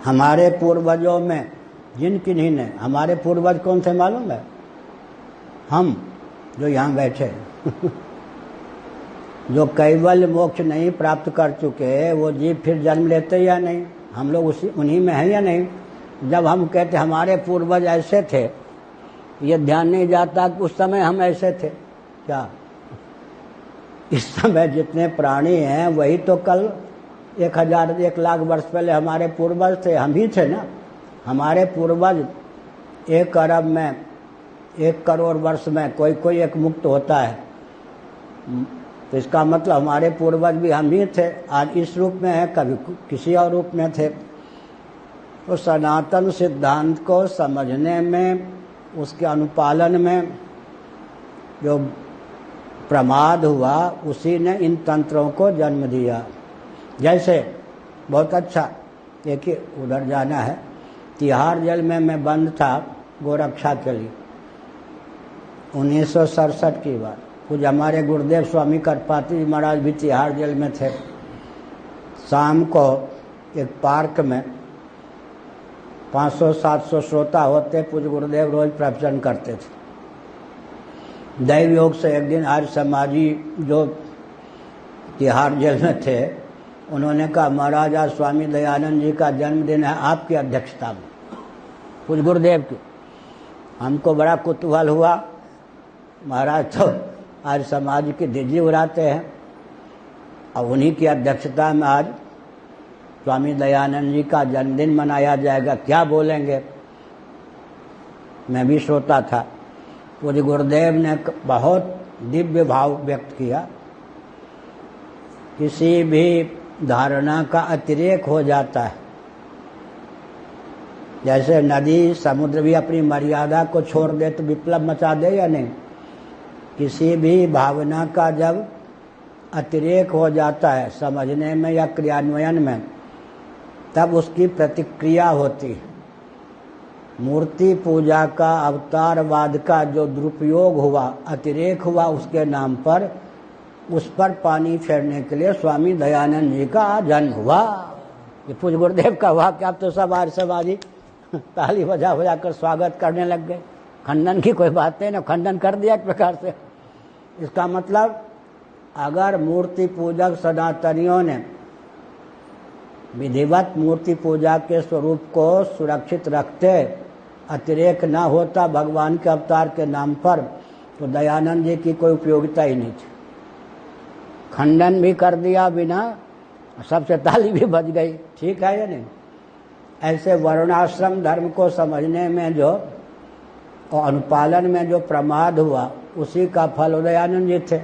हमारे पूर्वजों में जिन किन्हीं ने, हमारे पूर्वज कौन थे मालूम है? हम जो यहाँ बैठे जो कैवल्य मोक्ष नहीं प्राप्त कर चुके, वो जीव फिर जन्म लेते या नहीं? हम लोग उन्हीं में हैं या नहीं? जब हम कहते हमारे पूर्वज ऐसे थे, ये ध्यान नहीं जाता कि उस समय हम ऐसे थे क्या? इस समय जितने प्राणी हैं वही तो कल 1000 1 लाख वर्ष पहले हमारे पूर्वज थे, हम ही थे ना। हमारे पूर्वज 1 अरब में 1 करोड़ वर्ष में कोई एक मुक्त होता है, तो इसका मतलब हमारे पूर्वज भी हम ही थे। आज इस रूप में है, कभी किसी और रूप में थे। तो सनातन सिद्धांत को समझने में, उसके अनुपालन में जो प्रमाद हुआ, उसी ने इन तंत्रों को जन्म दिया। जैसे बहुत अच्छा, देखिए उधर जाना है, तिहाड़ जेल में मैं बंद था गोरक्षा के लिए 1967 की बात। कुछ हमारे गुरुदेव स्वामी करपात्री जी महाराज भी तिहाड़ जेल में थे। शाम को एक पार्क में 500-700 श्रोता होते, पूज्य गुरुदेव रोज प्रवचन करते थे। दैव योग से एक दिन आर्य समाजी जो तिहाड़ जेल में थे, उन्होंने कहा महाराज आज स्वामी दयानंद जी का जन्मदिन है, आपकी अध्यक्षता में, पूज्य गुरुदेव की। हमको बड़ा कुतूहल हुआ, महाराज तो आज समाज की धिज्जी उड़ाते हैं, अब उन्हीं की अध्यक्षता में आज स्वामी दयानंद जी का जन्मदिन मनाया जाएगा, क्या बोलेंगे? मैं भी श्रोता था। पूज्य गुरुदेव ने बहुत दिव्य भाव व्यक्त किया, किसी भी धारणा का अतिरेक हो जाता है। जैसे नदी समुद्र भी अपनी मर्यादा को छोड़ दे तो विप्लव मचा दे या नहीं? किसी भी भावना का जब अतिरेक हो जाता है समझने में या क्रियान्वयन में, तब उसकी प्रतिक्रिया होती है। मूर्ति पूजा का, अवतारवाद का जो दुरुपयोग हुआ, अतिरेक हुआ उसके नाम पर, उस पर पानी फेरने के लिए स्वामी दयानंद जी का जन्म हुआ। ये पूज्य गुरुदेव का हुआ कि अब तो सब आर्य समाजी ताली बजा बजा कर स्वागत करने लग गए। खंडन की कोई बात नहीं ना, खंडन कर दिया एक प्रकार से। इसका मतलब अगर मूर्ति पूजक सनातनियों ने विधिवत मूर्ति पूजा के स्वरूप को सुरक्षित रखते, अतिरेक ना होता भगवान के अवतार के नाम पर, तो दयानंद जी की कोई उपयोगिता ही नहीं थी। खंडन भी कर दिया बिना, सबसे ताली भी बज गई। ठीक है या नहीं? ऐसे वर्णाश्रम धर्म को समझने में जो और अनुपालन में जो प्रमाद हुआ, उसी का फल दयानंद जी थे।